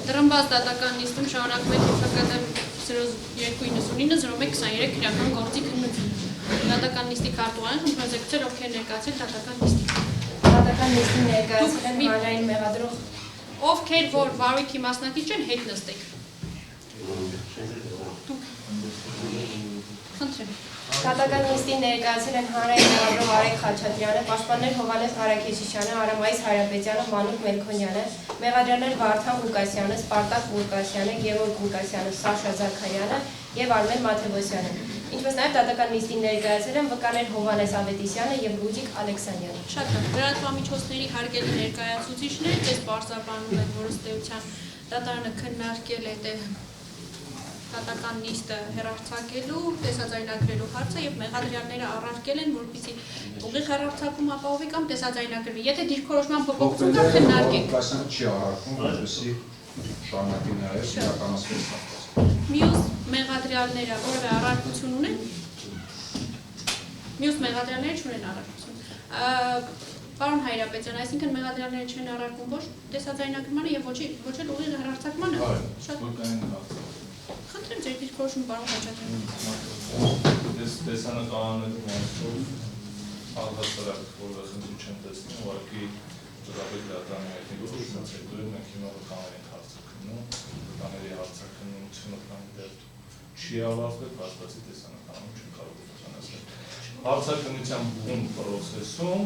Դրամբաց դատական նիստում շարունակում է թիվակատար 0299-0123 քրական գործի քննությունը։ Դատական նիստի քարտուղարին խմբնազեկուցել ովքեր ներկայացել դատական նիստին։ Դատական նիստին ներկայացել են հանրային մեղադրող ովքեր որ վարույթի մասնակից են հետ նստեք։ Խնդրեմ։ Դատական նիստին ներկայացել են հանրային մեղադրող Արեգ Խաչատրյանը, պաշտպաններ Հովհաննես Ղարաքեչյանը, Արամայիս Հայրապետյանը, Մանուկ Մելքոնյանը, մեղադրյալներ Վարդան Ղուկասյանը, Սպարտակ Ղուկասյանը, Գևորգ Ղուկասյանը, Սաշա Զաքարյանը եւ Արմեն Մաթևոսյանը։ Ինչպես նաեւ դատական նիստին ներկայացել են վկաներ Հովհաննես Ավետիսյանը եւ Լուջիկ Ալեքսանյանը։ Շատ լավ։ Լրատվամիջոցների հարգելի ներկայացուցիչներ, ես բարձրաբանում եմ, որ ըստ էության դատարանը քննարկել է դատական նիստը հեռարձակելու, տեսաձայնագրելու հարցը եւ մեղադրյալները առարկել են, որպեսզի ուղիղ հեռարձակում ապահովի կամ տեսաձայնագրվի։ Եթե դիրքորոշման փոփոխություն կա, քննարկենք։ Կասան չի առարկում, որպեսզի շարունակի նաեւ իրականացվի։ Մյուս մեղադրյալները որևէ առարկություն ունեն։ Մյուս մեղադրյալները չունեն առարկություն։ Պարոն Հայրապետյան, այսինքն մեղադրյալները չեն առարկում ոչ տեսաձայնագրմանը եւ ոչ էլ ուղիղ հեռարձակմանը։ Շատ Խնդրեմ ձեր դիրքորոշումը պարոն Խաչատրյան։ Ես տեսանկարներում ասում աղբասարակ, որ խնդրի չեմ տեսնում, ուղղակի դրաբեկ դատարանի հայտնիությունից հետո մենք հիմա վկաների հարցակնում, վկաների հարցակնությունը կամ դեռ չի ավարտվել, բացի տեսանկարում չեմ կարող ուսումնասիրել։ Հարցակնության բուն պրոցեսում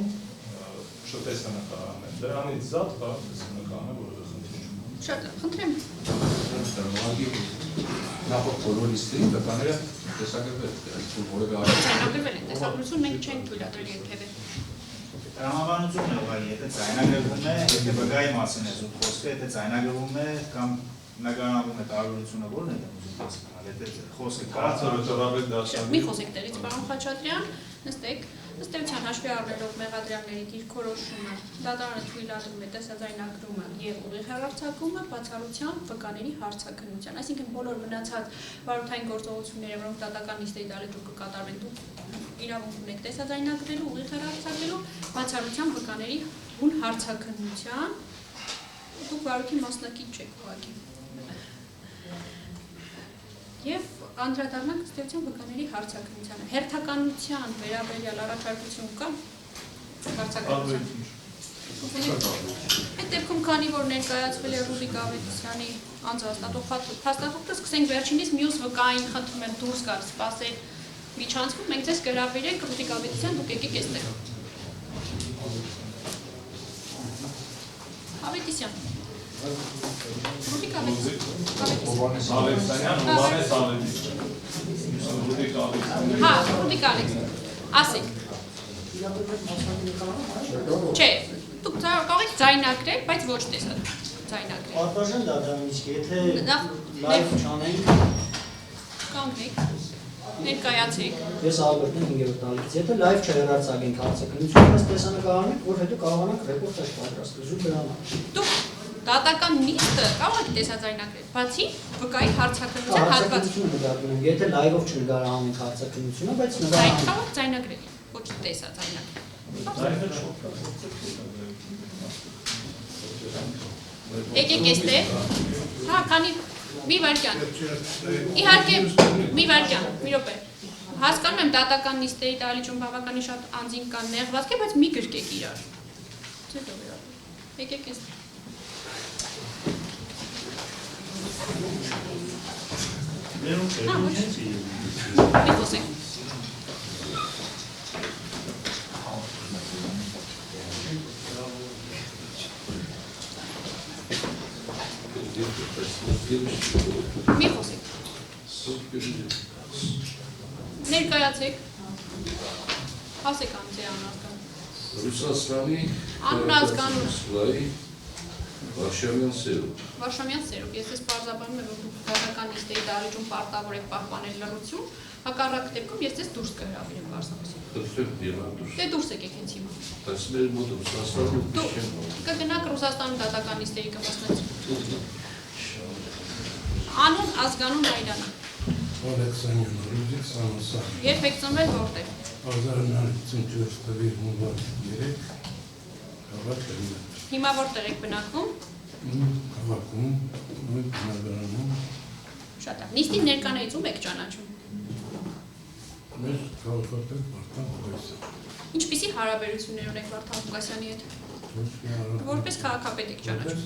շտեսանկարն է, դրանից զատ կա տեսանկարը, որը խնդրի չունի։ Շատ խնդրեմ։ Նախորդ բոլոր նիստերին վկաները տեսագրվել որևէ Ձայնագրվել են, տեսագրություն մենք չենք թույլատրել երբևէ։ Տրամաբանությունն է ուղղակի, եթե ձայնագրվում է, եթե վկայի մասին է զուտ խոսքը, եթե ձայնագրվում է կամ նկարահանվում է տարբերությունը որն է ուզում հասկանալ, եթե խոսքը կա, Մի խոսեք տեղից, պարոն Խաչատրյան, նստեք, ըստ էության հաշվի առնելով մեղադրյալների դիրքորոշումը, դատարանը թույլատրում է տեսաձայնագրումը եւ ուղիղ հեռարձակումը բացառությամբ վկաների հարցակնության, այսինքն բոլոր մնացած վարորդային գործողությունները, որոնք դատական նիստերի դալեջում կկատարվեն, դուք իրավունք ունեք տեսաձայնագրելու, ուղիղ հեռարձակելու, բացառությամբ վկաների բուն հարցակնության, դուք վարորդի մասնակից չեք ուղղակի։ Եվ անդրադառնանք ըստ էության վկաների հարցակնությանը։ Հերթականության վերաբերյալ առաջարկություն կա հարցակնության։ Այդ դեպքում քանի որ ներկայացվել է Ռուբիկ Ավետիսյանի անձնահաստատող փաստաթուղթը, սկսենք վերջինից մյուս վկային խնդրում եմ դուրս գալ, սպասել միջանցքում, մենք ձեզ գրավիրենք Ռուբիկ Ավետիսյան, դուք եկեք այստեղ։ Ավետիսյան։ Ռուբիկ Ավետիսյան։ Ալեքսանյան, Հովհաննես Ավետիսյան։ Հա, Ռուբիկ Ալեքսյան, ասեք։ Չէ, դուք կարող եք ձայնագրել, բայց ոչ տեսաձայնագրել։ Արտաժան դատարանիչք, եթե լայվ չանենք, կանգնեք, ներկայացեք։ ես Ալբերտն 5-րդ տարիքից, եթե լայվ չհեռարձակենք հարցակնությունը, ըստ տեսանկարանի, որ հետո կարողանանք ռեպորտաժ պատրաստել, զուտ դրան։ Դուք դատական նիստը կարող եք տեսաձայնագրել, բացի վկայի հարցակնության հատված։ Եթե լայվով չնկարահանենք հարցակնությունը, բայց նկարահանենք։ Կարող եք ձայնագրել, ոչ տեսաձայնագրել։ Եկեք այստեղ։ Հա, քանի մի վայրկյան։ Իհարկե, մի վայրկյան, մի րոպե։ Հասկանում եմ դատական նիստերի դալիճում բավականին շատ անձինք կան նեղվածք է, բայց մի գրկեք իրար։ Եկեք այստեղ։ Մի խոսենք։ Մի խոսեք։ Ներկայացեք։ Ասեք անձի անհասկանում։ Ռուսաստանի Անուն ազգանուն։ Վարշավյան Սերոբ։ Վարշավյան Սերոբ, ես ես պարզաբանում եմ, որ դուք դատական նիստերի դալիճում պարտավոր եք պահպանել լռություն, հակառակ դեպքում ես ձեզ դուրս կհրավիրեմ պարզապես։ Դե դուրս եկեք հենց հիմա։ Բայց մեր մոտ Ռուսաստանում չեմ։ Կգնաք Ռուսաստանում դատական նիստերի կմասնակցեք։ Անուն ազգանուն այրանա։ Ալեքսանյան, Ռուբիկ Սանոսյան։ Երբ եք ծնվել որտեղ։ 1954 թվականի հունվար 3 քաղաք Լենինգրադ։ Հիմա որտեղ եք բնակվում։ Քաղաքում, բնակարանում, Շատ լավ։ Նիստին ներկանայից ում եք ճանաչում։ մեր քաղաքապետ Վարդան Ղուկասյան։ Ինչպիսի հարաբերություններ ունեք Վարդան Ղուկասյանի հետ։ Որպես քաղաքապետ եք ճանաչում։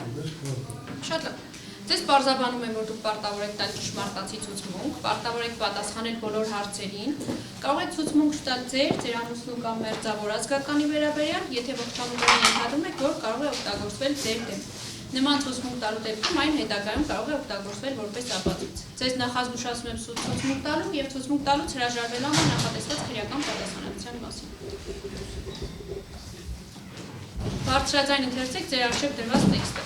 Որպես քաղաքապետ։ Շատ լավ։ Ձեզ պարզաբանում եմ, որ դուք պարտավոր եք տալ ճշմարտացի ցուցմունք, պարտավոր եք պատասխանել բոլոր հարցերին, կարող եք ցուցմունք տալ ձեր ամուսնու կամ մերձավոր ազգականի վերաբերյալ, եթե ողջամուտորեն ենթադրում եք, որ կարող է օգտագործվել ձեր դեմ։ Նման ցուցմունք տալու դեպքում այն հետագայում կարող է օգտագործվել որպես ապացույց։ Ձեզ նախազգուշացնում եմ ցուցմունք տալու եւ ցուցմունք տալուց հրաժարվել ամեն նախատեսված քրեական պատասխանատվության մասին։ Բարձրաձայն ընթերցեք ձեր առջև դրված տեքստը։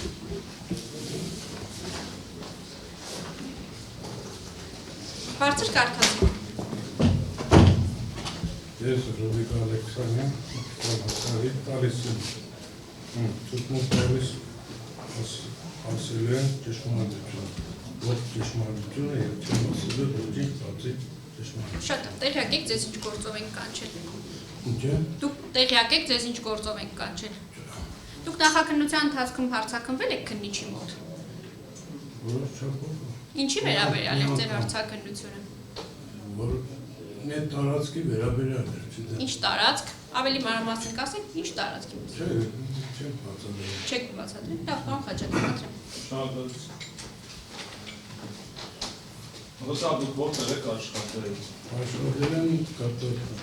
Բարձր կարդացի։ Ես Ռոբիկ Ալեքսանյան, Վարդանի տալիս եմ, ցուցմունք տալիս ասել են ճշմարտությունը, ոչ ճշմարտությունը և չեմ ասել է ոչինչ բացի ճշմարտությունը։ Շատ տեղյակ եք ձեզ ինչ գործով ենք կանչել։ Ինչ է։ Դուք տեղյակ եք ձեզ ինչ գործով ենք կանչել։ Դուք նախաքննության ընթացքում հարցաքննվել եք քննիչի մոտ։ Որոշ չափով։ Ինչի վերաբերյալ է ձեր հարցաքննությունը։ Որ մի տարածքի վերաբերյալ էր, չգիտեմ։ Ինչ տարածք, ավելի մանրամասն կասեք, ինչ տարածքի մեջ։ Չէ, չեմ բացատրել։ Չեք բացատրել, լավ, բան Խաչատրյան, խնդրեմ։ Շնորհակալություն։ Ոսավ դուք որտեղ եք աշխատել։ Աշխատել եմ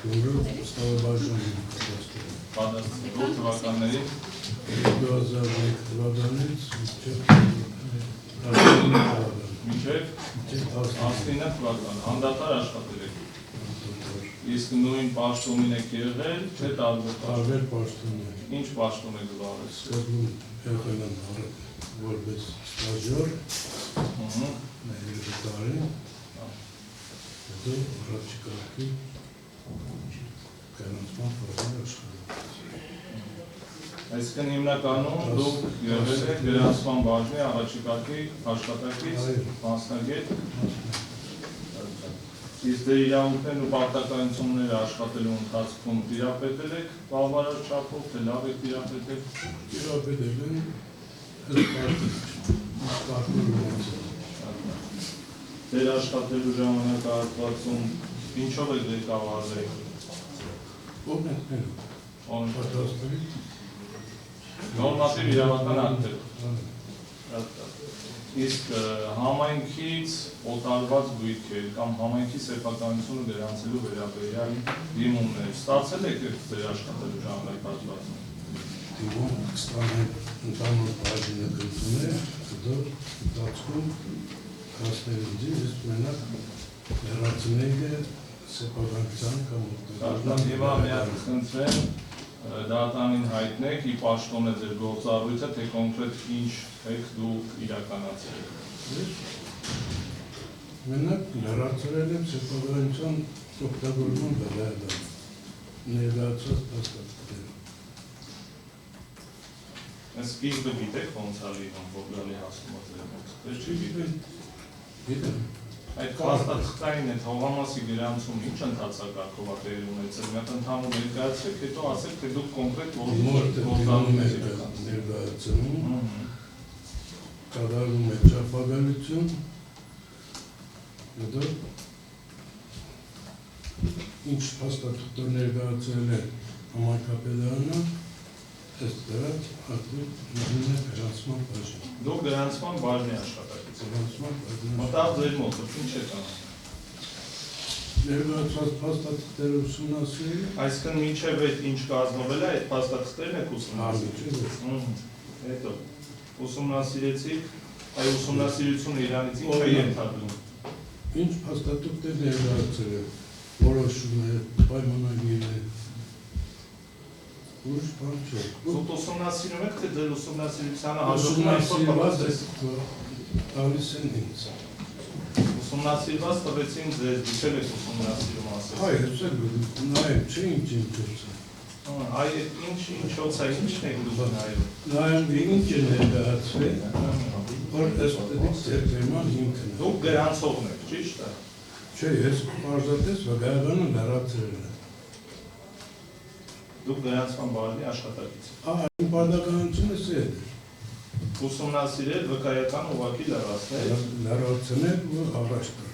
Գյումրու ստավաբաժանում կատաստրում։ Պատասխան որ թվականների 2001 թվականից մինչև 19 թվական անդադար աշխատել եք։ Իսկ նույն պաշտոնին եք եղել, թե տարբեր պաշտոններ։ Ինչ պաշտոն եք զբաղվել։ Սկզբում եղել եմ որպես ստաժյոր, երկու տարի, հետո առաջի կարգի կանոնացման փոխել աշխատել։ Այսինքն հիմնականում դուք եղել եք գրանցման բաժնի առաջի կարգի աշխատակից մասնագետ։ Իսկ դեր իրավունքներն ու պարտականությունները աշխատելու ընթացքում տիրապետել եք բավարար չափով, թե լավ եք տիրապետել։ Տիրապետել են Դեր աշխատելու ժամանակահատվածում ինչով եք ղեկավարվել։ Օրենքներով։ Պատրաստել։ Նորմատիվ իրավական ակտեր։ Իսկ համայնքից օտարված գույքեր կամ համայնքի սեփականությունը գրանցելու վերաբերյալ դիմումներ ստացել եք ձեր աշխատելու ժամանակահատվածում։ Դիմում ստանում ընդհանուր բաժինը գրտումներ, հետո ընթացքում հասնելուց ես մենակ լրացնեի սեփականության կամ օգտագործման։ Եվ ամենად խնդրեմ դատարանին հայտնեք ի պաշտոն է ձեր գործառույթը, թե կոնկրետ ինչ եք դուք իրականացրել։ Մենակ լրացրել եմ սեփականության օգտագործման վերաբերյալ ներկայացված փաստաթղթերը։ Սկիզբը գիտեք ոնց է լինում, որ գալի հասնում է ձեր մոտ։ Դες չի գիտեք։ Գիտեմ։ Այդ փաստաթղթային այդ հողամասի գրանցում ինչ ընթացակարգով է տեղի ունեցել։ Մի հատ ընդհանուր ներկայացրեք, հետո ասեք, թե դուք կոնկրետ գործառույթ եք ներկայացնում, կատարում եք ճարտարապետություն, հետո ինչ փաստաթղթեր ներկայացրել է համայնքապետարանը, ըստ դրա արդեն մնում է գրանցման բաժին։ Դուք գրանցման բաժնի աշխատակից եք։ Գրանցման բաժին։ Մտավ ձեր մոտ, ինչ եք անում։ Ներկայացված փաստաթղթերը ուսումնասիրել։ Այսինքն մինչև այդ ինչ կազմվել է, այդ փաստաթղթերն եք ուսումնասիրել։ Հետո ուսումնասիրեցիք, այ ուսումնասիրությունը իրանից ինչ է ենթադրում։ Ինչ փաստաթղթեր ներկայացրել, որոշում է, պայմանագիր է։ Ուրիշ բան չէ։ Դուք ուսումնասիրում եք, թե ձեր ուսումնասիրությանը հաջողվում է տալիս են ինձ։ Ուսումնասիրված տվեցին ձեզ, դուք եք ուսումնասիրում ասել։ Հայ, ես նայեմ, չէ ինչ է։ Այ ինչոց է, ինչն եք դուք նայում։ Նայեմ, ինչ է ներկայացվել, որ ըստ ձեր թեման ինքն է։ Դուք գրանցողն եք, ճիշտ է։ Չէ, ես պարզապես վկայականը լրացրել եմ։ Դուք գրանցման բաժնի աշխատակից։ Այն պարտականությունը սեր է։ ուսումնասիրել վկայական ուղղակի լրացնել։ լրացնել ու առաջ տալ։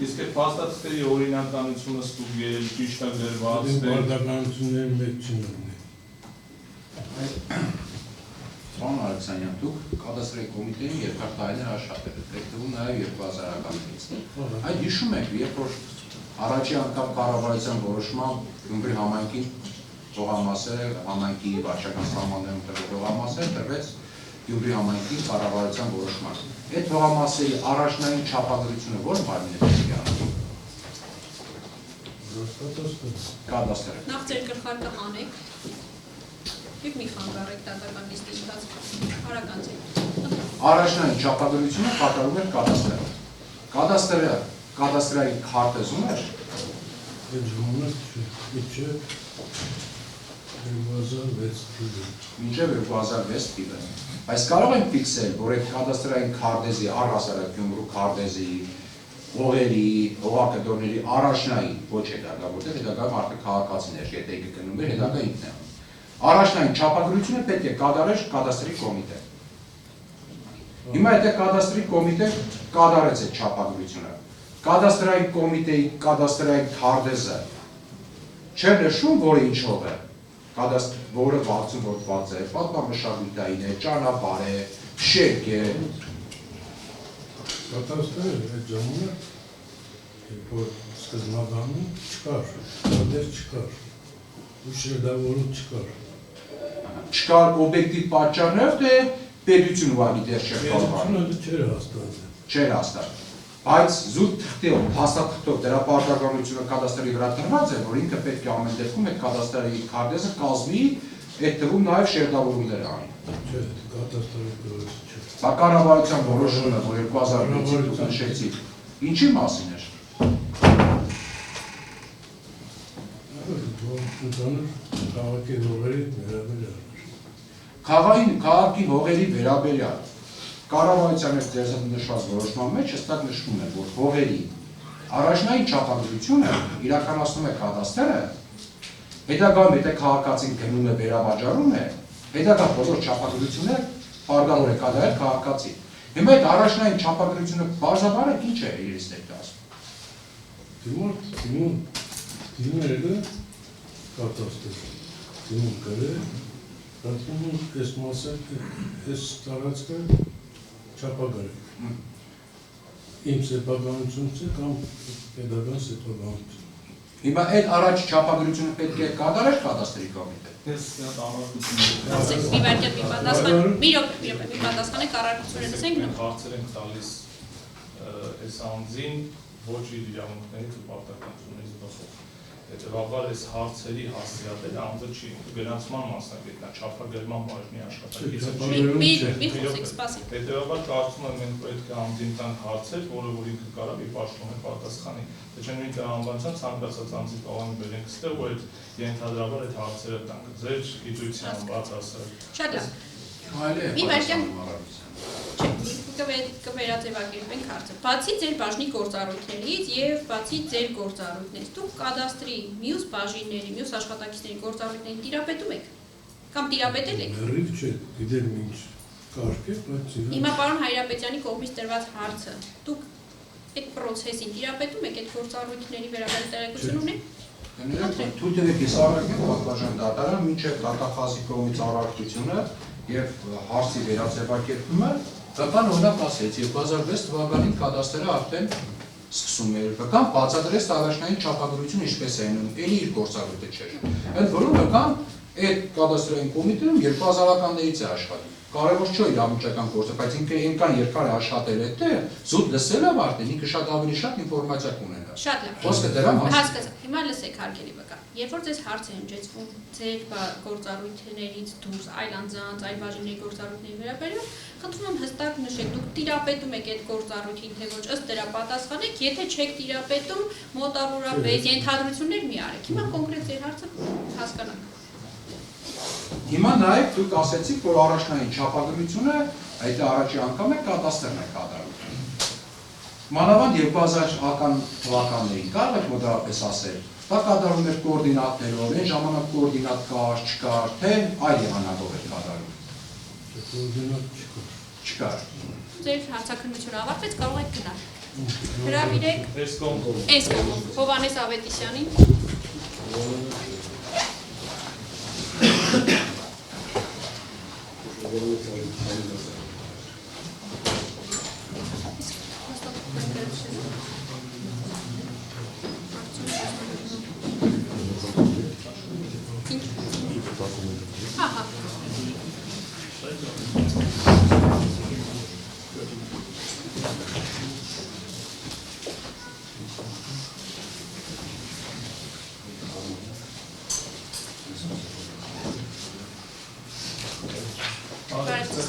Իսկ այդ փաստաթղթերի օրինականությունը ստուգել, ճիշտ է գրված, Բարդականությունների մեջ չունի։ Պարոն Ալեքսանյան, դուք կադաստրի կոմիտեին երկար տարիներ աշխատել եք, հետևում նաև 2000-ականներից։ Այդ հիշում եք, երբ որ առաջի անգամ կառավարության որոշմամբ Գյումրի համայնքի թողամասերը, համայնքի վարչական սահմաններում տրվող թողամասերը տրվեց Գյումրի համայնքի կառավարության որոշմամբ։ Այդ թողամասերի առաջնային չափադրությունը ո՞ր մարմին է պետք է անում։ Կադաստրը։ Նախ ձեր գլխարկը հանեք եւ մի խանգարեք դատական լիստի ընթացքում։ Հարական ձեր։ Առաջնային չափադրությունը կատարում էր կադաստրը։ Կադաստրը կադաստրային քարտեզում էր։ Այդ ժամանակ չէ, Մինչև 2006 թիվը։ Բայց կարող ենք ֆիքսել, որ այդ կադաստրային քարտեզի առհասարակ Գյումրու քարտեզի, հողերի, հողակտորների առաջնային ոչ հետագա, որտեղ հետագա մարդը քաղաքացիներ, եթե գնում էր, հետագա ինքն է։ Առաջնային չափագրությունը պետք է կատարեր կադաստրի կոմիտե։ Հիմա եթե կադաստրի կոմիտե կատարեց այդ չափագրությունը, կադաստրային կոմիտեի կադաստրային քարտեզը չէ նշում, որը ինչ հող է, որը վարձուղոտված է, պատմամշակութային է, ճանապարհ է, շենք է։ Կադաստրը այդ ժամանակ, երբ որ սկզբնադանում չկար, կադեր չկար, ու շերտավորում չկար։ Չկար օբյեկտիվ պատճառներով, թե պետություն ուղղակի դեռ չէր կառավարում։ Չէր հաստատել։ Չէր հաստատել։ Բայց զուտ թղթով, փաստաթղթով դրա պարտականությունը կադաստրի վրա տրված է, որ ինքը պետք է ամեն դեպքում այդ կադաստրի քարտեզը կազմի, այդ թվում նաև շերտավորումներ անի։ Չէ, կադաստրի գրոց չէ։ Բա կառավարության որոշումը, որ 2006-ին դուք նշեցիք, ինչի մասին էր։ Քաղաքի հողերի վերաբերյալ։ Քաղաքի հողերի վերաբերյալ կառավարության հետ ձեզ նշված որոշման մեջ հստակ նշվում է, որ հողերի առաջնային չափադրությունը իրականացնում է կադաստրը, հետագայում եթե քաղաքացին գնում է վերավաճառում է, հետագա բոլոր չափադրությունները պարտավոր է կատարել քաղաքացին։ Հիմա այդ առաջնային չափադրությունը բարձրաբար ինչ է իրենց դեպքում ասում։ Դիմերը կադաստր, դիմում կրել, Պատմում ես մասը, ես տարածքը չապագարել։ Իմ սեպագանությունից է կամ պետական սեպագանություն։ Հիմա այդ առաջ չափագրությունը պետք է կատարել կադաստրի կոմիտե։ Ես Ասեք, մի վարկյալ մի պատասխան, մի պատասխանեք առարկությունները լսենք նո։ Հարցեր ենք տալիս այս անձին ոչ իր իրավունքներից ու պարտականություններից բխող։ Հետևաբար այս հարցերի հասցեատերը անձը չի գնացման մասնակիցն է, չափագրման բաժնի աշխատակիցը չի։ Մի խոսեք, սպասեք։ Հետևաբար կարծում եմ մենք պետք է անձին տանք հարցեր, որը որ ինքը կարող է պաշտոնը պատասխանի։ Թե չէ նույն տրամաբանության ցանկացած անձի տողանի բերենք ստեղ ու այդ ենթադրաբար այդ հարցերը տանք։ Ձեր գիտության բաց ասել։ Շատ լավ։ Մի վարկյան կվերաձևակերպենք հարցը։ Բացի ձեր բաժնի գործառույթներից եւ բացի ձեր գործառույթներից, դուք կադաստրի մյուս բաժինների, մյուս աշխատակիցների գործառույթներին տիրապետում եք կամ տիրապետել եք։ Լրիվ չէ, գիտեմ ինչ կարգ է, բայց Հիմա պարոն Հայրապետյանի կողմից տրված հարցը, դուք այդ process-ին տիրապետում եք, այդ գործառույթների վերաբերյալ տեղեկություն ունեք։ Թույլ տվեք ես առարկեմ պատվարժան դատարան մինչև դատախազի կողմից առարկությունը եւ հարցի վերաձևակերպումը Վկան օրինակ ասեց 2006 թվականին կադաստրը արդեն սկսում էր, վկան բացատրեց առաջնային չափագրությունը ինչպես է անում, էլի իր գործառույթը չէր։ Ընդ որում վկան այդ կադաստրային կոմիտեում 2000-ականներից է աշխատում։ Կարևոր չէ իրավունքական գործը, բայց ինքը այնքան երկար է աշխատել այդտեղ, զուտ լսել է արդեն, ինքը շատ ավելի շատ ինֆորմացիա կունենա։ Շատ լավ։ Խոսքը դրա մասին։ Հասկացա։ Հիմա լսեք հարգելի վկա։ Երբ որ ձեզ հարց է հնչեցվում ձեր գործառույթներից դուրս այլ անձանց, այլ բաժինների գործառույթների վերաբերյալ, խնդրում եմ հստակ նշեք, դուք տիրապետում եք այդ գործառույթին, թե ոչ ըստ դրա պատասխանեք, եթե չեք տիրապետում, մոտավորապես ենթադրություններ մի արեք։ Հիմա կոնկրետ ձեր հարցը հասկանանք։ Հիմա նաև դուք ասեցիք, որ առաջնային չափագրությունը այդ առաջի անգամ է կադաստրն է կատարում։ Մանավանդ 2000-ական թվականներին կարող եք մոտավորապես ասել, դա կատարում էր կոորդինատներով, այն ժամանակ կոորդինատ կար, չկար, թե այլ եղանակով էր կատարում։ Չկար։ Ձեր հարցաքննությունը ավարտվեց, կարող եք գնալ։ Հրավիրեք Այս կողմով այս կողմով Հովհաննես Ավետիսյանին։ Ահա։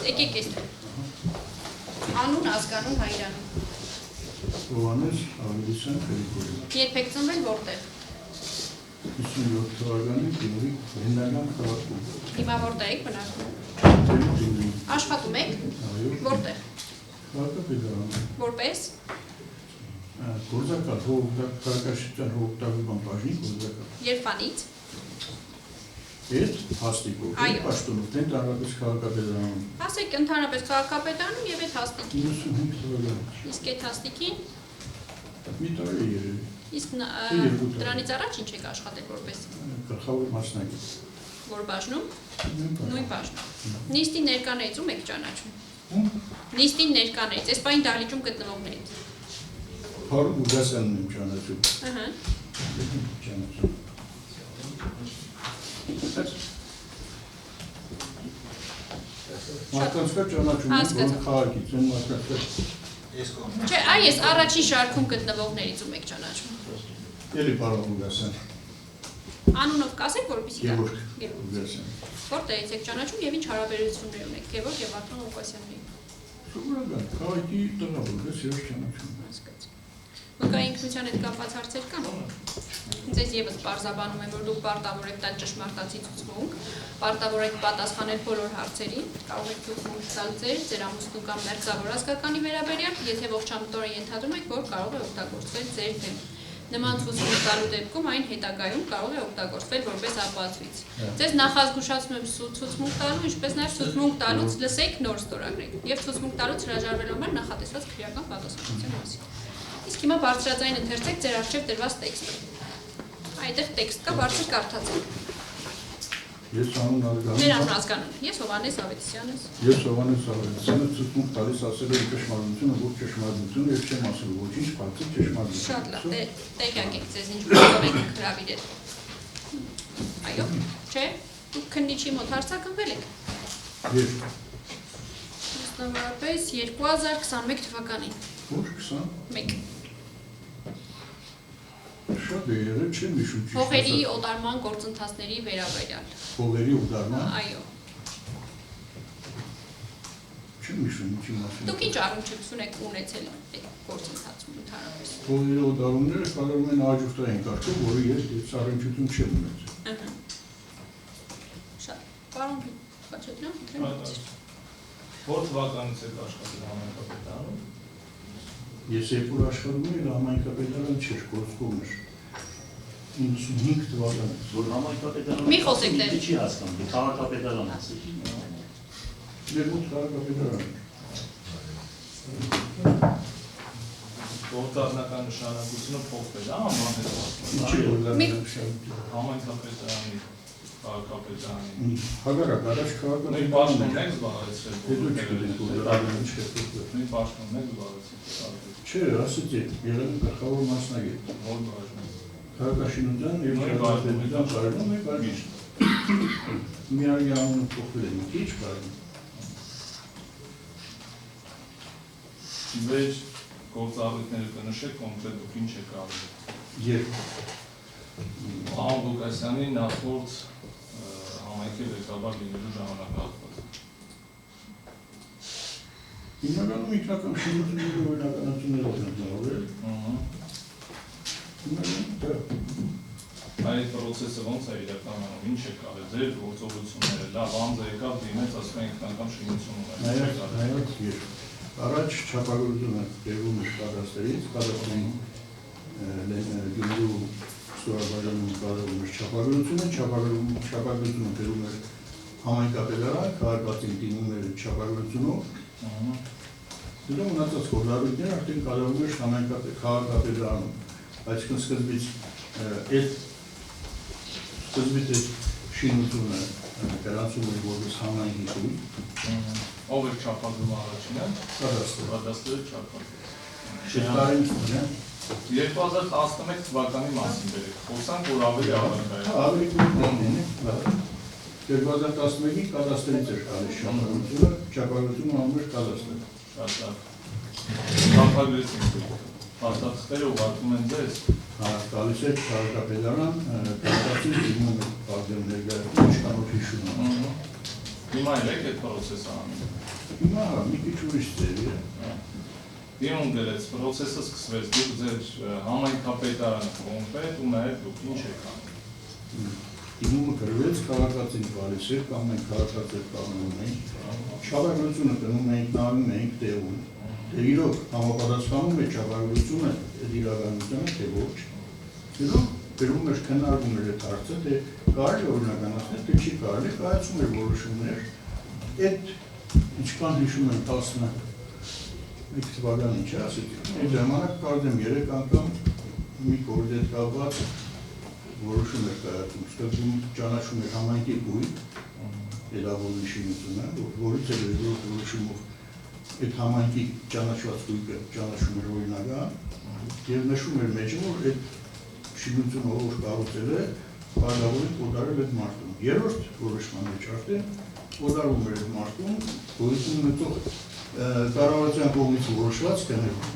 Եկեք այստեղ։ Անուն, ազգանուն, հայրանուն։ Հովհաննես Ավետիսյան Գրիգորյան։ Երբ եք ծնվել, որտեղ։ 57 թվականի Գյումրի Հեննական քաղաքում։ Հիմա որտեղ եք բնակվում։ Գյումրի։ Աշխատում եք։ Այո։ Որտեղ։ Քաղաքապետարանում։ Որպես։ Գործակալ քաղաքաշինության հողօգտագործման բաժնի գործակալ։ Երբանից։ Այդ հաստիկով, Այո։ պաշտոնով, թե ընդհանրապես քաղաքապետարանում։ Ասեք ընդհանրապես քաղաքապետարանում եւ այդ հաստիկին։ 95 թվականից։ Իսկ այդ հաստիկին, Մի տարի երևի։ իսկ դրանից առաջ ինչ եք աշխատել որպես Գլխավոր մասնագետ։ որ բաժնում։ Նույն բաժնում։ Նիստի ներկաներից ում եք ճանաչում։ Նիստին ներկաներից, այս պայն դահլիճում գտնվողներից։ Փարուգ Ուգասյանն եմ ճանաչում։ Ահա։ Ճանաչում։ Մարդկանց հետ ճանաչում եմ, որ քաղաքից են մարդկանց հետ։ Ես կողմ։ Չէ, այս առաջին շարքում գտնվողներից ում եք ճանաչում։ Էլի Փարուգ Ուգասյան։ Անունով կասեք, որպեսզի Գևորգ Գևորգ։ Ուգասյան։ Որտեղից եք ճանաչում եւ ինչ հարաբերություններ ունեք Գևորգ եւ Վարդան Ղուկասյանների։ Սովորական քաղաքի տնօրեն ես ես ճանաչում։ Հասկացա։ Վկայի ինքնության հետ կապված հարցեր կան։ Ձեզ եւս պարզաբանում եմ, որ դուք պարտավոր եք տալ ճշմարտացի ցուցմունք, պարտավոր եք պատասխանել բոլոր հարցերին, կարող եք ցուցմունք տալ ձեր ամուսնու կամ մերձավոր ազգականի վերաբերյալ, եթե ողջամտորեն ենթադրում եք, որ կարող է օգտագործվել ձեր դեմ։ Նման ցուցմունք տալու դեպքում այն հետագայում կարող է օգտագործվել որպես ապացույց։ Ձեզ նախազգուշացնում եմ ցուցմունք տալու, ինչպես նաև ցուցմունք տալուց լսեք նոր ստորագրեք եւ ցուցմունք տալուց հրաժարվելու համար նախատեսված քրեական պատասխանատվության մասին։ Իսկ հիմա բարձրաձայն ընթերցեք ձեր առջև դրված տեքստը։ Այդտեղ տեքստ կա, բարձր կարդացեք։ Ես անուն Ձեր անուն ազգանուն։ ազգանուն։ Ես Հովհաննես Ավետիսյան եմ։ Ես Հովհաննես Ավետիսյանը ցույց տալիս ասել եմ ճշմարտությունը, որ ճշմարտությունը եւ չեմ ասել ոչինչ, բացի ճշմարտություն։ Շատ լավ, տեղյակ եք ձեզ ինչ գործով եք հրավիրել։ Այո, չէ՞։ Դուք քննիչի մոտ հարցակնվել եք։ Ես Մասնավորապես 2021 թվականին։ ոչ 21 Շատ է եղել, չեմ հիշում ճիշտ։ Հողերի օտարման գործընթացների վերաբերյալ։ Հողերի օտարման։ Այո։ Չեմ հիշում ինչի մասին։ Դուք ինչ առնչություն եք ունեցել այդ գործընթացում ընդհանրապես։ Հողերի օտարումները կարող են աջուկտային կարգով, որը ես առնչություն չեմ ունեցել։ Ահա։ Շատ։ Պարոն Խաչատրյան, Որ թվականից եք աշխատել համայնքապետարանում։ Ես երբ որ աշխատում եմ, համայնքապետարան չէր, գործկոմ էր։ 95 թվականից։ Որ համայնքապետարանը Մի խոսեք դեր։ Չի հասկանում, քաղաքապետարան ասել։ Երբու քաղաքապետարան։ Գործառնական նշանակությունը փոխվել է, Ինչի՞ որ համայնքապետարանի, քաղաքապետարանի։ Հագարակ, առաջ Նույն քաղաքապետարան։ պաշտոնն եք զբաղեցրել։ Հետո չգիտենք, որ դրանից չէ։ Նույն պաշտոնն եք զբաղեցրել։ Չէ, ասեցի, եղել եմ գլխավոր մասնագետ։ Որ բաժնում։ Քաղաքաշինության եւ ճարտարապետության բաժնում է բաժին։ Միայն անունը փոխվել է մի քիչ բաժնում։ Վեր գործառույթները կնշեք կոնկրետ դուք ինչ եք արել։ Երբ Վահան Ղուկասյանի նախորդ համայնքի ղեկավար լինելու ժամանակ հաղթված։ հիմնականում ինքնական շինությունների օրինականություններով են զբաղվել։ Այդ պրոցեսը ոնց է իրականում, ինչ եք արել, ձեր գործողությունները, լավ անձը եկավ դիմեց, ասում է ինքնական շինություն ունենք։ Նայած երբ առաջ չափագրությունը տեղում էր կադաստրից, կադաստրի Գյումրու ստորաբաժանում կատարում էր չափագրությունը տեղում էր համայնքապետարան, քաղաքացին դիմում էր չափագրությունով, դրա մնացած խորհրդարույթները արդեն կատարում էր քաղաքապետարանում, այսինքն սկզբից այդ շինությունը գրանցում էր որպես համայնքի խումբ, ով էր չափագրում առաջինը, կադաստրը չափագրում։ 2011 թվականի մասին բերեք, խոսանք, որ ավելի առանձնային։ Ավելի կուտն 2011-ի կադաստրից էր գալիս չափագրությունը անում էր կադաստրը։ Չափագրեցինք, փաստաթղթերը ուղարկում են ձեզ։ Գալիս է քաղաքապետարան, քաղաքացին դիմում է արդեն ներկայացնում իշխանով հիշում։ Հիմա էլ եք այդ պրոցեսը անում։ Հիմա մի քիչ ուրիշ ձևի է։ Դիմում գրեց, պրոցեսը սկսվեց, դուք ձեր համայնքապետարանը կոմպետ ու նաև դուք ինչ եք անում։ Դիմումը գրվեց, քաղաքացին գալիս էր, կամ մենք քաղաքացիներ կանգնում էինք, չափագրությունը կնում էինք, նայում էինք տեղում, թե իրոք համապատասխանում է չափագրությունը այդ իրականությանը, թե ոչ։ Հետո գրում էր, քննարկում էր այդ հարցը, թե կարելի է օրինականացնել, թե չի կարելի, կայացում էր որոշումներ, այդ ինչքան հիշում եմ 11 թվականին չի ասեցին, այդ ժամանակ կարծեմ 3 անգամ մի կողմից հետ կապված որոշում էր կայացում, սկզբում ճանաչում էր համայնքի բույն, Էլավորի շինությունը, որից էլ երկրորդ որոշումով այդ համայնքի ճանաչված բույնը ճանաչում էր օրինական եւ նշում էր մեջը, որ այդ շինությունը ով կառուցել է, բանավորին օտարել այդ մարդուն։ Երրորդ որոշման մեջ արդեն օտարում էր այդ մարդուն, գույնը մտող կառավարության կողմից որոշված կներում։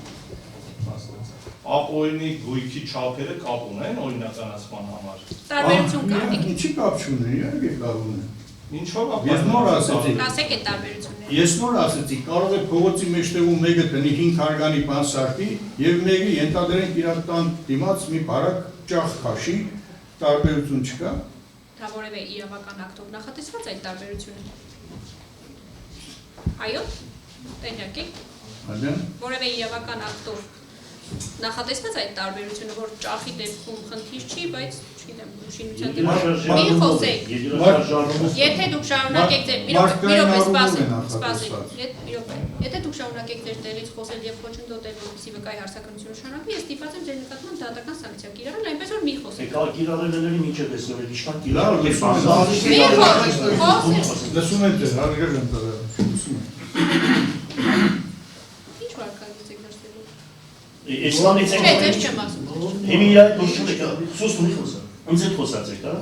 Ապօրինի գույքի չափերը կապ ունեն օրինականացման համար։ Տարբերություն կա։ Ինչի կապ չունի, իհարկե կապ ունի։ Ինչով է։ Ես նոր ասեցի։ Ասեք այդ տարբերությունները։ Ես նոր ասեցի, կարող է փողոցի մեջտեղում մեկը տնի 5 հարգանի բան սարքի եւ մեկը ենթադրենք իր տան դիմաց մի բարակ ճախ քաշի, տարբերություն չկա։ Դա որևէ իրավական ակտով նախատեսված այդ տարբերությունը։ Այո, տեղյակ եք։ Այդեն Որևէ իրավական ակտով նախատեսված այդ տարբերությունը, որ ճախի դեպքում խնդիր չի, բայց չգիտեմ, շինության դեպքում մի խոսեք։ Եթե դուք շարունակեք ձեր մի րոպե սպասեք, եթե դուք շարունակեք ձեր տեղից խոսել եւ խոչընդոտել, որպեսզի վկայի հարցականությունը շարունակվի, ես ստիպված եմ ձեր նկատմամբ դատական սանկցիա կիրառել, այնպես որ մի խոսեք։ Եկալ կիրառելների միջև այսօր ինչքան լսում եք ձեր հարգել եմ տվել։ Ինչ վարկագիծ եք դրսելու։ Իսլամից Չէ, ձեզ չեմ ասում։ Իմի իրա դուրս չեկա։ Սուս մի խոսա։ Ինձ հետ խոսացեք, հա։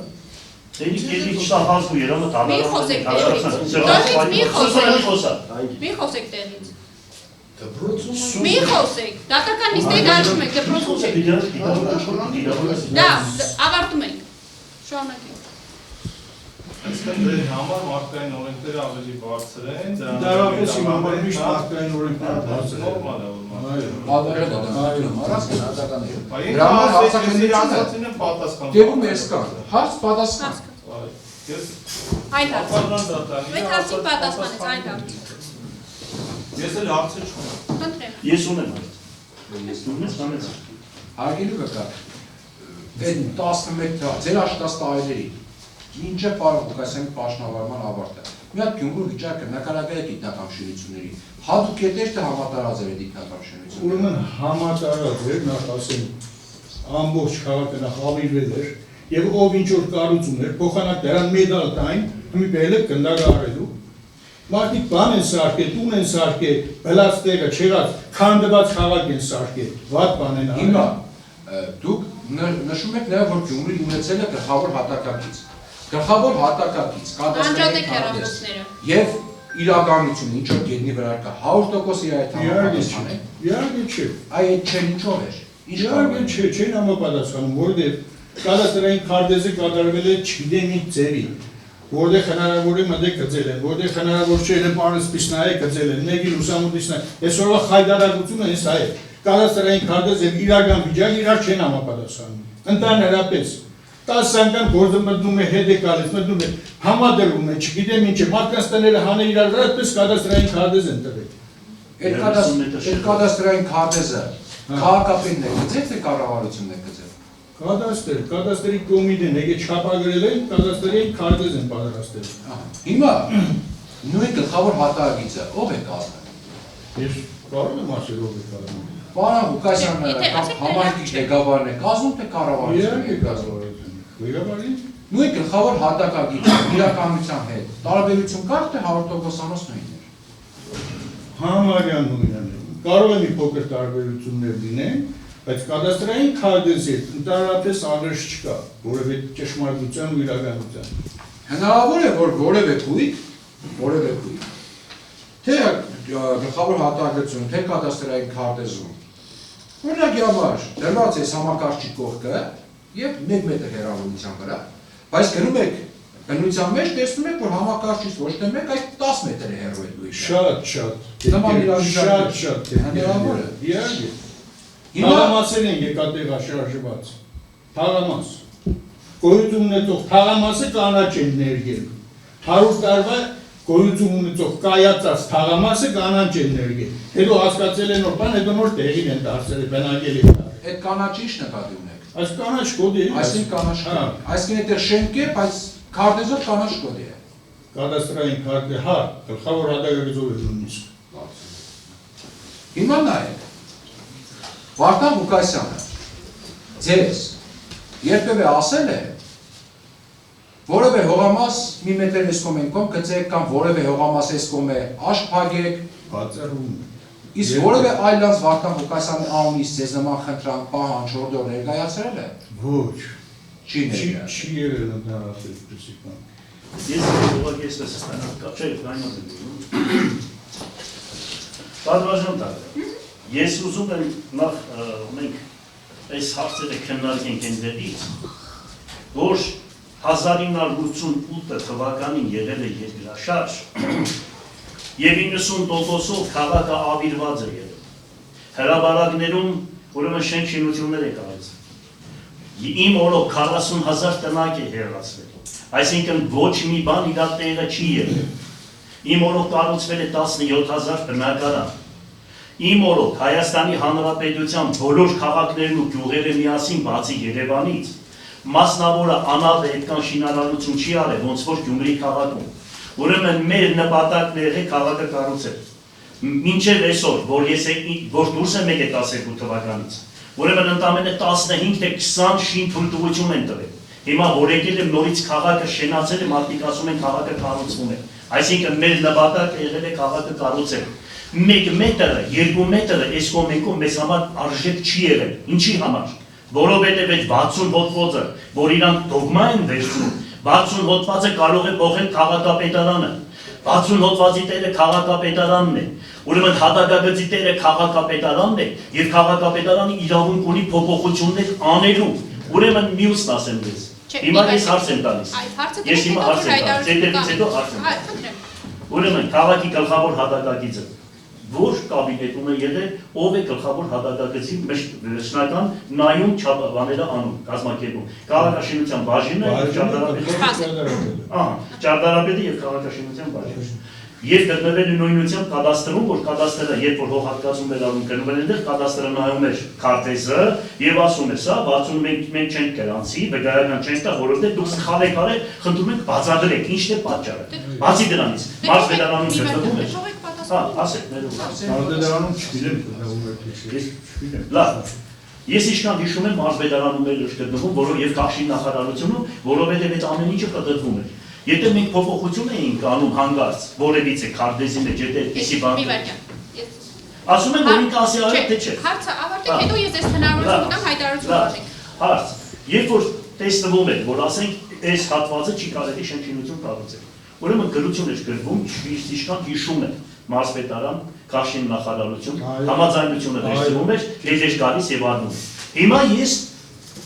Դերի կերի չտա հազու երամը Մի խոսեք տեղից։ Մի խոսեք տեղից։ Մի խոսեք։ Դատական նիստը գալու եք, դպրոցում եք։ Դա ավարտում ենք։ Շարունակենք։ Այստեղ դեր համար մարդկային օրենքները ավելի բարձր են, Դարապես իմ համար միշտ մարդկային օրենքները բարձր են։ նորմալ է որ Բادرը դատական առած գնահատական է։ Դրա հարցակցությունը պատասխան։ Դեպքում ես կան։ Հարց պատասխան։ Ես Այն հարցը։ Այդ հարցին պատասխանեց այն հարցը։ Ես էլ հարցը չունեմ։ Խնդրեմ։ Ես ունեմ այդ։ Ես ունեմ ստանեց։ Հարգելի վկա։ Այդ 11 ձեր աշխատած տարիների ինչ է պարոն Ղուկասյանի պաշտոնավարման ավարտը։ Մի հատ Գյումրու վիճակը նկարագրել է գիտնական շինությունների։ Հատուկ ետեր թե համատարած էր գիտնական շինությունները։ Ուրեմն համատարած էր, նախ ասեմ, ամբողջ քաղաքը նախ ավիրվել էր, եւ ով ինչ որ կառուցում էր, փոխանակ դրան մեդալ տային, մի բելը գնդակարելու։ Մարդիկ բան են սարքել, տուն են սարքել, բլած տեղը չեղած, քանդված քաղաք են սարքել, վատ բան են արել։ Հիմա դուք նշում եք նաև որ Գյումրին ունեցել է գլխավոր հատակագիծ։ Գլխավոր հատակագիծ, կադաստրային քարտեզ եւ իրականությունը ինչ որ գետնի վրա կա 100% իր այդ համապատասխան է։ Իհարկե չէ։ Այդ չէ ինչով էր։ Իհարկե չէ, չեն համապատասխանում, որտեղ կադաստրային քարտեզը կատարվել է չգիտեմ ինչ ձևի, որտեղ հնարավոր է մտե գծել են, որտեղ հնարավոր չէ պարոն Սպիսնայը գծել են, մեկի լուսամուտիսն է։ Այսօրվա խայդարագությունը հենց այ է։ Կադաստրային քարտեզ եւ իրական վիճակը իրար չեն համապատասխանում։ Ընդհանրապես 10 անգամ գործը մտնում է հետ է գալիս, մտնում է համադրում է, չգիտեմ ինչ է, մարդկանց տները հանել իրար վրա, այդպես կադաստրային քարտեզ են տվել։ Այդ կադաստրային քարտեզը քաղաքապետն է գծել թե կառավարությունն է գծել։ Կադաստրի կոմիտեն, եկե չափագրել են, կադաստրի քարտեզ են պատրաստել։ Հիմա նույն գլխավոր հատակագիծը ով է կազմել։ Ես կարող եմ ասել ով է կազմել։ Պարոն Ղուկասյանն կամ համայնքի ղեկավարն է կազմում թե կառավարությունը։ Իհարկե կառավարությունը։ Ղեկավարին Նույն գլխավոր հատակագիծը իրականության հետ տարբերություն կար թե 100%-անոց նույնն էր։ Համարյա նույնն է։ Կարող է մի փոքր տարբերություններ լինեն, բայց կադաստրային քարտեզի հետ ընդհանրապես ալերժ չկա, որևէ ճշմարտության ու իրականության։ Հնարավոր է, որ որևէ քույք, թե գլխավոր հատակագծում, թե կադաստրային քարտեզում, օրինակի համար դրված է համակարգչի կողքը եւ 1 մետր հեռավորության վրա, բայց գնում եք բնության մեջ տեսնում եք, որ համակարգչից ոչ թե 1, այլ 10 մետր է հեռու այդ լույսը։ Շատ հնարավոր է։ Իհարկե։ Թաղամասեր են եկատեղաշարժված, թաղամաս, գոյություն ունեցող թաղամասը կանաչ են ներգել, 100 տարվա գոյություն ունեցող կայացած թաղամասը կանաչ են ներգել, հետո հասկացել են որ բան, հետո նոր տեղին են դարձել, բնակել են դարձել։ Այդ կանաչի ինչ նկատի ունեք։ Այս կանաչ կոդի է։ Այսինքն կանաչ կոդ։ Այսինքն այդտեղ շենք է, բայց քարտեզով կանաչ կոդ է։ Կադաստրային քարտը, հա, գլխավոր հատակագծով է նույնիսկ։ Հիմա նայեք։ Վարդան Ղուկասյանը ձեզ երբևէ ասել է որևէ հողամաս մի մետր էսկոմ են կոմ գծեք կամ որևէ հողամաս էսկոմ է աշկ փակեք բացառում է։ Իսկ որևէ այլանց Վարդան Ղուկասյանի անունից ձեզ նման խնդրանք պահանջ օրդեր ներկայացրել է։ Ոչ։ Չի ներկայացրել։ Չի եղել ընդհանրապես այդպիսի բան։ Ես ուղղակի ես ստանալ կապ չէ, այնպես է։ Պատվաժան տակ։ Ես ուզում եմ նախ մենք այս հարցերը քննարկենք այնտեղից, որ 1988 թվականին եղել է երկրաշարժ եւ 90%-ով քաղաքը ավիրված է եղել։ Հրաբարակներում ուրեմն շենք շինություններ է կառուցվել։ Իմ օրոք 40,000 տնակ է հեռացվել։ Այսինքն ոչ մի բան իր տեղը չի եղել։ Իմ օրոք կառուցվել է 17,000 բնակարան։ Իմ օրոք Հայաստանի Հանրապետության բոլոր քաղաքներն ու գյուղերը միասին բացի Երևանից մասնավորը անալ այդքան շինարարություն չի արել, ոնց որ Գյումրի քաղաքում։ Ուրեմն մեր նպատակն է քաղաքը կառուցել։ Մինչև այսօր, որ դուրս եմ եկել 12 թվականից, ուրեմն ընդամենը 15 թե 20 շին թույլտվություն են տվել։ Հիմա որ եկել եմ նորից քաղաքը շենացել է, մարդիկ ասում են քաղաքը կառուցվում է։ Այսինքն մեր նպատակը եղել է քաղաքը կառուցել։ 1 մետրը, 2 մետրը էսկոմեկում մեզ համար արժեք չի եղել։ Ինչի համար։ Որովհետև այդ 60 հոդվածը, որ իրանք դոգմա են վերցնում, 60 հոդվածը կարող է փոխել քաղաքապետարանը։ 60 հոդվածի տերը քաղաքապետարանն է։ Ուրեմն հատակագծի տերը քաղաքապետարանն է եւ քաղաքապետարանը իրավունք ունի փոփոխություններ անելու։ Ուրեմն մյուսն ասեմ դες։ Հիմա ես հարց եմ տալիս։ Ես հիմա հարց եմ տալիս, դեպից հետո հարց եմ տալիս։ Ուրեմն քաղաքի գլխավոր հատակագիծը որ կաբինետում է եղել, ով է գլխավոր հատակագծի մշտական նայում չափաբաները անում, կազմակերպում։ Քաղաքաշինության բաժինը եւ ճարտարապետը եւ քաղաքաշինության բաժինը։ Եվ գտնվել է նույնությամբ կադաստրում, որ կադաստրը երբ որ հողհատկացում էր անում գնվել այնտեղ կադաստրը նայում էր քարտեզը եւ ասում է սա 60 մենք չենք գրանցի, վկայական չենք տա, որովհետեւ դուք սխալ եք արել, խնդրում ենք բացատրեք, ինչն է պատճառը։ Բացի դրանից, մարզպետարանում չստվում է։ Հա, ասեք, ներողություն։ Մարզպետարանում չգիտեմ, գտնվում է թե չէ։ Լավ։ Ես իշքան հիշում եմ մարզպետարանում էր գտնվում, որով եւ Կաշին նախարարությունում, որովհետեւ այդ ամեն ինչը կտրվում էր։ Եթե մենք փոփոխություն էինք անում հանգարց, որևիցե քարտեզի մեջ այդպիսի բան։ Ասում են որ ինքը ասի արել թե չէ։ Հարցը ավարտեք, հետո ես այս հնարավորություն տամ հայտարարություն արեք։ Հարց։ Երբ որ տեսնվում է, որ ասենք այս հատվածը չի կարելի շենքինություն կառուցել։ Ուրեմն գրություն է գրվում, իշքան հիշում է մարզպետարան, Կաշին նախարարություն, համաձայնությունը վերցվում էր, դեր գալիս եւ արվում։ Հիմա ես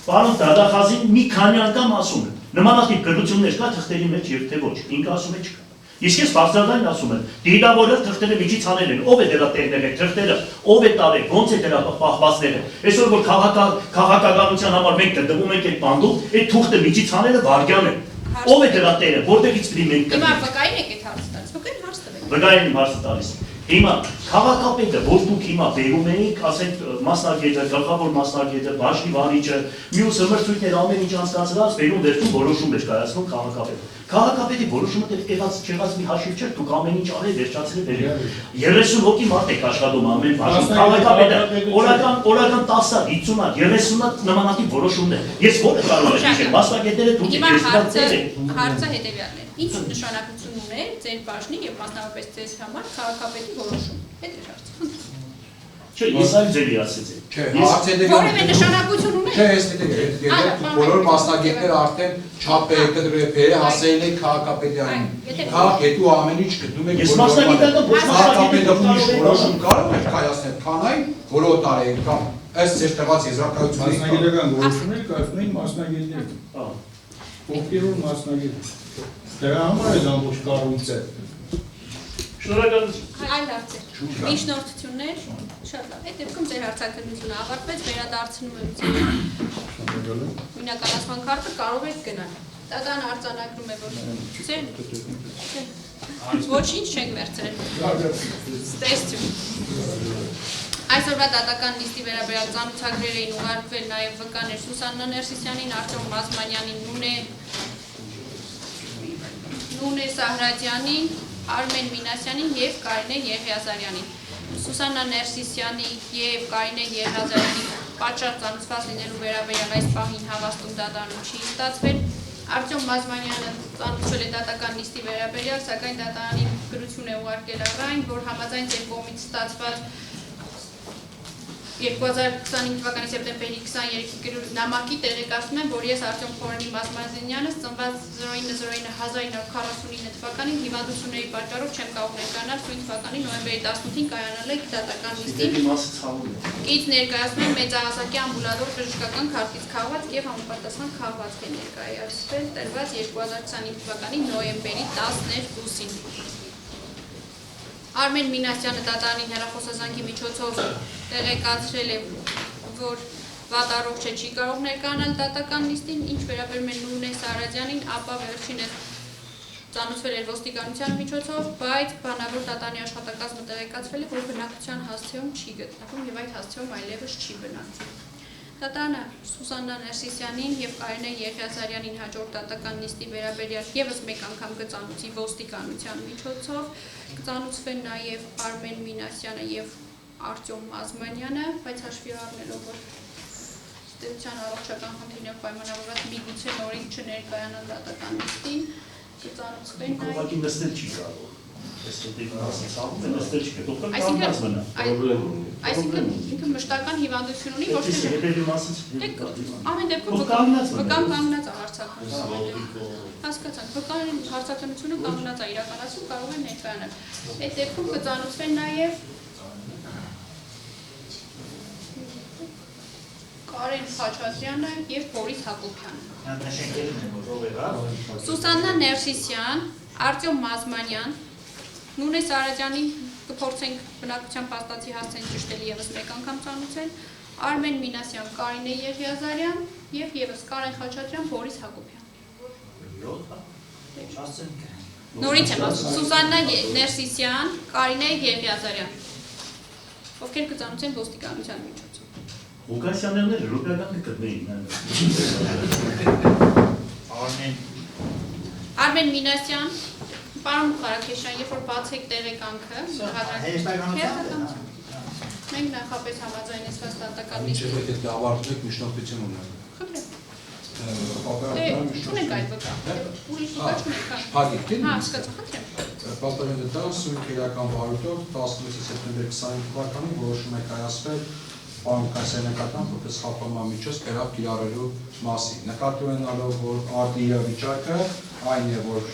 պարոն Դադախազին մի քանի անգամ ասում եմ, նմանատիպ գրություններ կա թղթերի մեջ եւ թե ոչ, ինքը ասում է չկա։ Իսկ ես բարձրադայն ասում եմ, դիտավորել թղթերը միջից անել են, ով է դրա տերնել է թղթերը, ով է տարել, ոնց է դրա պահվածները։ Այսօր որ քաղաքականության համար մենք դդվում ենք այդ բանդում, այդ թուղթը միջից անելը վարգյան է։ Ով է դրա տերը, որտեղից պիտի մենք Հիմա վկային եք այդ հարցը տալիս, վկային հարց տվեք։ Վկային հարցը տալիս։ Հիմա քաղաքապետը, որ դուք հիմա բերում էիք, ասենք մասնագետը, գլխավոր մասնագետը, բաժնի վարիչը, մյուսը մրցույթներ ամեն ինչ անցկացրած, բերում վերջում որոշում էր կայացնում քաղաքապետը։ Քաղաքապետի որոշումը եղած չեղած մի հաշիվ չէ, դուք ամեն ինչ արել, վերջացրել բերել։ 30 հոգի մարդ եք աշխատում ամեն բաժնում, քաղաքապետը օրական 10-ը, 50-ը, 30-ը նմանատիպ որոշումներ։ Ես որը կարող եմ հիշել, մասնագետները դուք եք հարցը հետևյալն է։ Ինչ նշանակություն ունի ձեր բաժնի եւ մասնավորապես ձեզ համար քաղաքապետի որոշում։ Այդ է հարցը։ Չէ, ես այլ ձևի ասեցի։ Չէ, հարցերը որևէ նշանակություն ունի։ Չէ, ես բոլոր մասնագետները արդեն չափ է կտրել հասել են քաղաքապետյանին։ Քաղաքետու ամեն ինչ գտնում եք Ես մասնագետական ոչ քաղաքապետը որոշում կարող եք կայացնել, քանայն որո տարեք կամ ըստ ձեր տված եզրակացությունների Մասնագիտական որոշումներ կայացնում են մասնագետները։ Ովքեր մասնագետ։ Դրա համար է ամբողջ կառույցը։ Շնորհակալություն։ Այլ հարցեր։ Միջնորդություններ, շատ լավ։ Այդ դեպքում ձեր հարցակրությունը ավարտվեց, վերադարձնում եմ ձեր նույնականացման քարտը կարող եք գնալ։ Դատան արձանագրում է, որ ոչինչ չենք վերցրել։ Ստեսություն։ Այսօրվա դատական նիստի վերաբերյալ ծանոթագրեր էին ուղարկվել նաև վկաներ Սուսաննա Ներսիսյանին, Արտյոմ Մազմանյանին, Նունե Սահրատյանին, Արմեն Մինասյանին և Կարինե Եղիազարյանին։ Սուսաննա Ներսիսյանի և Կարինե Եղիազարյանի պատճառ ծանոթված լինելու վերաբերյալ այս պահին հավաստում դատարանում չի ստացվել։ Արտյոմ Մազմանյանը ծանոթվել է դատական նիստի վերաբերյալ, սակայն դատարանին գրություն է ուղարկել այն, որ համաձայն ձեր կողմից ստացված 2025 թվականի սեպտեմբերի 23-ի նամակի տեղեկացնում եմ, որ ես Արտյոմ Խորանի Մազմանյանս ծնված 09/1949 թվականին հիվանդությունների պատճառով չեմ կարող ներկայանալ սույն թվականի նոյեմբերի 18-ին կայանալ եք դատական նիստին։ Կից ներկայացնում եմ մեծահասակի ամբուլատոր բժշկական քարտից քաղված և համապատասխան քաղվածք է ներկայացվել տրված 2025 թվականի նոյեմբերի 12-ին։ Արմեն Մինասյանը դատարանին հեռախոսազանգի միջոցով տեղեկացրել է, որ վատառողջ չի կարող ներկայանալ դատական նիստին, ինչ վերաբերում է Նունե Սահրատյանին, ապա վերջինս ծանոթվել էր ոստիկանության միջոցով, բայց բանավոր դատարանի աշխատակազմը տեղեկացրել է, որ բնակության հասցեում չի գտնվում և այդ հասցեում այլևս չի բնակվում։ Դատարանը Սուսաննա Ներսիսյանին և Կարինե Եղիազարյանին հաջորդ դատական նիստի վերաբերյալ ևս մեկ անգամ կծանոթի ոստիկանության միջոցով, կծանոթվեն նաև Արմեն Մինասյանը և Արտյոմ Մազմանյանը, բայց հաշվի առնելով, որ ստեղծության առողջական խնդիրներով պայմանավորված միգուցե նորից չներկայանալ դատական նիստին, կծանոթվեն նաև։ Ուղղակի նստել չի կարող։ Այսինքն ինքը մշտական հիվանդություն ունի, ոչ թե ամեն դեպքում վկան կանգնած է հարցակնությունը։ Հասկացանք, վկան հարցակնությունը կանգնած է իրականացում, կարող է ներկայանալ։ Այդ դեպքում կծանոթվեն նաև Կարեն Խաչատրյանը և Բորիս Հակոբյանը։ Սուսաննա Ներսիսյան, Արտյոմ Մազմանյան, Նունե Սահրատյանին կփորձենք բնակության փաստացի հասցեն ճշտել ևս մեկ անգամ ծանոթել, Արմեն Մինասյան, Կարինե Եղիազարյան և ևս Կարեն Խաչատրյան, Բորիս Հակոբյան։ Նորից եմ ասում, Սուսաննա Ներսիսյան, Կարինե Եղիազարյան, ովքեր կծանոթեն ոստիկանության միջոցով։ Ղուկասյանները ռուբիական կգտնեին։ Արմեն Մինասյան, Պարոն Ղարաքեշյան, երբ որ բացեք տեղեկանքը, մենք նախապես համաձայնեցված դատական նիստի։ Ինչ է ավարտեք միջնորդություն ունենք։ Խնդրեմ։ Չունենք այդ վկա։ Ուրիշ վկա չունենք։ Փակեք։ Հա, հասկացա, խնդրեմ։ Պատասխանը դա սույն քերական բարույթով 16 սեպտեմբեր 20 թվականին որոշում է կայացվել Պարոն Կասյանեկական որպես խափանման միջոց բերավ կիրառելու մասին։ Նկատի ունենալով, որ արդի իրավիճակը այն է, որ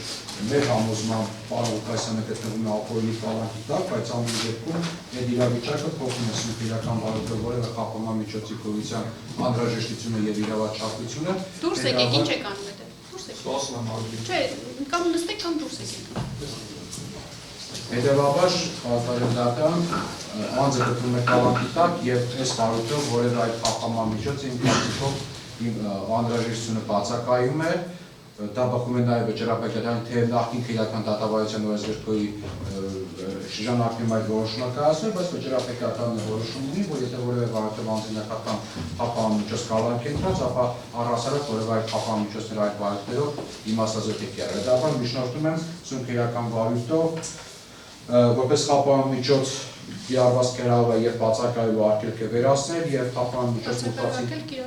մեր համոզմամբ Պարոն Կասյանը գտնվում է ապօրինի կալանքի տակ, բայց ամեն դեպքում այդ իրավիճակը փոխում է սույն քերական բարույթով որևէ խափանման միջոցի գոյության անհրաժեշտությունը եւ իրավաչափությունը։ Դուրս եկեք, ինչ եք անում այդտեղ։ Դուրս եկեք։ Չէ, կամ նստեք կամ դուրս եկեք։ Հետևաբար խաղաղարարական անձը գտնվում է կալանքի տակ եւ այս բարույթով որևէ այդ խախտման միջոց իմ կարծիքով անհրաժեշտությունը բացակայում է դա բխում է նաև վճռապետարանի թե նախկին քրեական դատավարության օրենսգրքի շրջանակներում այդ որոշումը կայացնել, բայց վճռապետարանը որոշում ունի, որ եթե որևէ վարորդը բանձնական խափանմիջոց կալանք է ընտրած, ապա առհասարակ որևէ այդ խափանմիջոցներ այդ վարորդներով իմաստազրկ է կիրառել։ Հետագայում միջնորդում եմ սում քրեական վարույթով որպես խափանմիջոց կիրառված կերավը եւ բացակայելու արգելքը վերացնել եւ խափանմիջոց մուտացի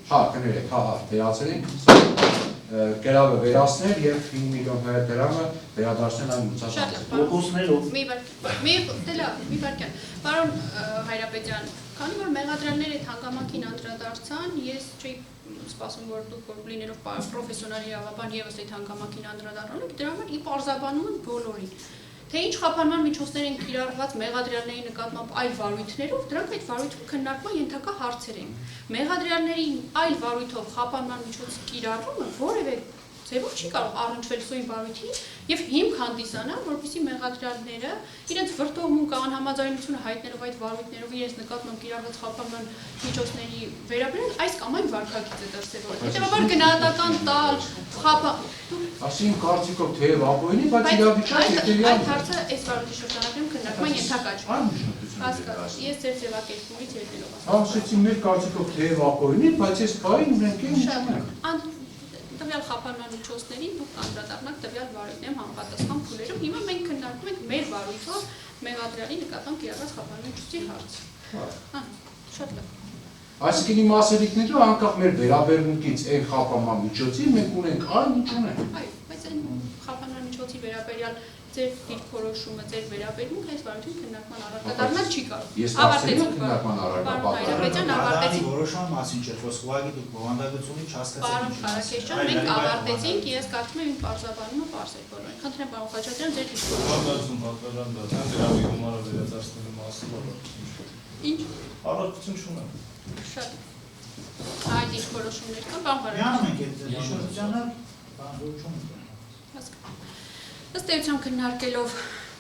հա կներեք հա վերացել ենք կերավը վերացնել եւ 5 միլիոն դրամը վերադարձնել այն մուծած Կոկոսներով մի վարքյան պարոն Հայրապետյան քանի որ մեղադրյալները այդ հանգամանքին անդրադարձան ես չէի սպասում որ դուք որ լինելով պրոֆեսիոնալ իրավաբան եւս այդ հանգամանքին անդրադառնալու դրա համար ի պարզաբանում են բոլորին Թե ինչ խափանման միջոցներ են կիրառված մեղադրյալների նկատմամբ այլ վարույթներով, դրանք այդ վարույթում քննարկման ենթակա հարցեր են։ Մեղադրյալների այլ վարույթով խափանման միջոց կիրառումը որևէ ձևով չի կարող առնչվել սույն վարույթի եւ հիմք հանդիսանա, որպեսզի մեղադրյալները իրենց վրդովմունք անհամաձայնությունը հայտնելով այդ վարույթներով իրենց նկատմամբ կիրառված խափանման միջոցների վերաբերյալ այս կամ այն վարքագիծը դրսևորել։ Հետևաբար գնահատական տալ Ասին կարծիքով թեև ապօրինի, բայց իրավիճակը այդ հարցը այս վարույթի շրջանակներում քննարկման ենթակա չէ։ Ես ձեր ձևակերպումից ելնելով ասում։ Ասեցի մեր կարծիքով թեև ապօրինի, բայց այս բային մենք ենք Տվյալ խափանման միջոցներին դուք անդրադառնաք տվյալ վարույթներում համապատասխան փուլերում։ Հիմա մենք քննարկում ենք մեր վարույթով մեղադրյալի նկատմամբ կիրառված խափանման միջոցի հարցը։ Շատ լավ։ Այսինքն իմ ասելիքներով անկախ մեր վերաբերմունքից այն խափանման միջոցի մենք ունենք այն ինչ ունենք։ Այո, բայց այն խափանման միջոցի վերաբերյալ ձեր դիրքորոշումը, ձեր վերաբերմունքը այս վարույթում քննարկման առարկա չի կարող։ Ես ավարտեցի քննարկման առարկա Հայրապետյան ավարտեցի։ Որոշման մասին չէ, խոսք ուղղակի դուք բովանդակությունից չհասկացեք։ Պարոն Խարակեշյան, մենք ավարտեցինք, ես կարծում եմ իմ պարզաբանումը պարզ է բոլորին։ Խնդրեմ պարոն Խաչատրյան, ձեր Պատասխան պատվերան դատան գրավի գումարը վերադարձնելու մասին Ինչ։ առարկություն չունեմ։ Շատ։ Այդ դիրքորոշումներ կան, պարոն Խարակեշյան։ Միանում ենք այդ դիրքորոշումը, բան որոշում Ըստ էության քննարկելով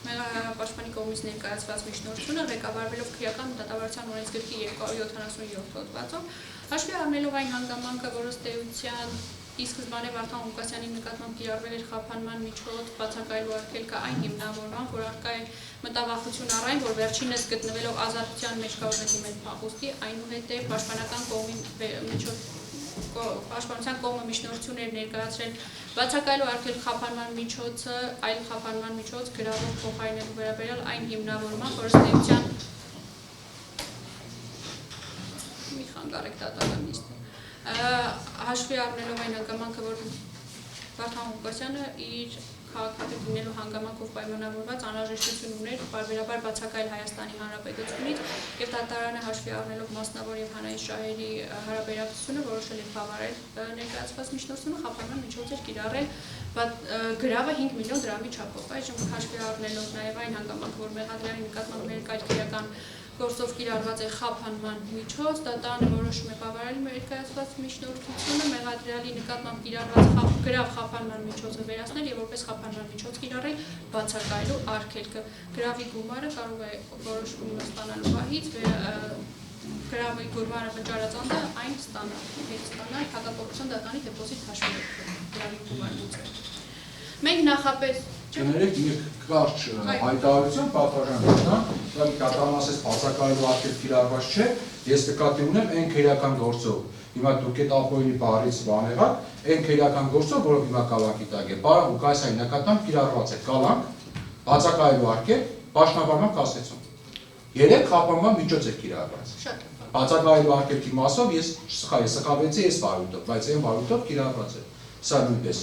Պաշտպանի կողմից ներկայացված միջնորդությունը ղեկավարվելով քրեական դատավարության օրենսգրքի 277 հոդվածով հաշվի առնելով այն հանգամանքը, որ ըստ էության ի սկզբանե Վարդան Ղուկասյանի նկատմամբ կիրառվել էր խափանման միջոց բացակայելու արգելքը այն հիմնավորման, որ առկա է մտավախություն առայն, որ վերջինս գտնվելով ազատության մեջ կազմեցի մեծ փախուստի, այնուհետև պաշտպանական կողմի միջոց Պաշտպանության կողմը միջնորդություն էր ներկայացրել բացակայելու արգելք խափանման միջոցը այլ խափանման միջոց գրավող փոխարինելու վերաբերյալ այն հիմնավորման, որ ըստ էության մի խանգարեք դատական նիստը հաշվի առնելով այն հանգամանքը, որ Վարդան Ղուկասյանը իր քաղաքապետ լինելու հանգամանքով պայմանավորված անհրաժեշտություն ուներ պարբերաբար բացակայել Հայաստանի Հանրապետությունից եւ դատարանը հաշվի առնելով մասնավոր եւ հանրային շահերի հարաբերակցությունը որոշել է բավարարել ներկայացված միջնորդությունը խափանման միջոց էր կիրառել գրավը 5 միլիոն դրամի չափով։ Այժմ հաշվի առնելով նաեւ այն հանգամանքը, որ մեղադրյալի նկատմամբ ներկայացական գործով կիրառված է խափանման միջոց, դատարանը որոշում է բավարարել ներկայացված միջնորդությունը մեղադրյալի նկատմամբ կիրառված գրավ խափանման միջոցը վերացնել եւ որպես խափանման միջոց կիրառել բացակայելու արգելքը։ Գրավի գումարը կարող է որոշումը ստանալու պահից գրավի գումարը վճարածանդը այն ստանալ հակապարտության դատարանի դեպոզիտ հաշվելով գրավի գումարը։ Մենք նախապես Կներեք մեկ կարճ հայտարարություն պատվարժան դատան, դա կատարամասես բացակայելու արգելք կիրառված չէ, ես նկատի ունեմ այն քրեական գործով։ Հիմա դուք այդ ապօրինի բառից բան եղաք, այն քրեական գործով, որով հիմա կալանքի տակ է, պարոն Ղուկասյանի նկատմամբ կիրառված է կալանք, բացակայելու արգելք, պաշտպանական կասեցում։ 3 խափանման միջոց է կիրառված։ Բացակայելու արգելքի մասով ես սխալվեցի այս վարույթով, բայց այն վարույթով կիրառված է։ Սա նույնպես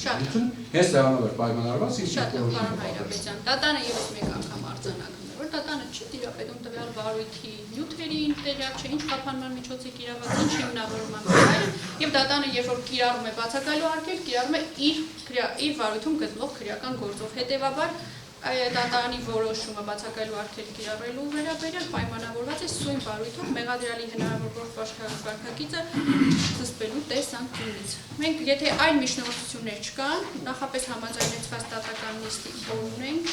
հենց դրանով էր պայմանավորված ինչ պարոն Հայրապետյան, դատանը ևս մեկ անգամ արձանագրում է, որ դատանը չի տիրապետում տվյալ վարույթի նյութերին, տեղյակ չէ, ինչ խափանման միջոց է կիրառված, ինչ հիմնավորման եւ դատանը երբ որ կիրառում է բացակայելու արգելք, կիրառում է իր վարույթում գտնվող քրեական գործով։ Հետևաբար դատարանի որոշումը բացակայելու արգելք կիրառելու վերաբերյալ պայմանավորված է սույն վարույթով մեղադրյալի հնարավոր վարքագիծը զսպելու տեսանկյունից։ Մենք եթե այլ միջնորդություններ չկան, նախապես համաձայնեցված դատական նիստի ունենք։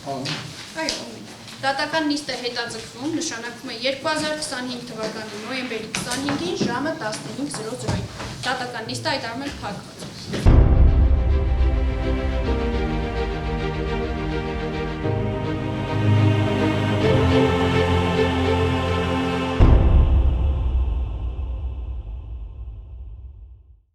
Այո, ունենք։ Դատական նիստը հետաձգվում նշանակվում է 2025 թվականի նոյեմբերի 25-ին ժամը 15:00-ին։ Դատական նիստը այդ առումով փակված է։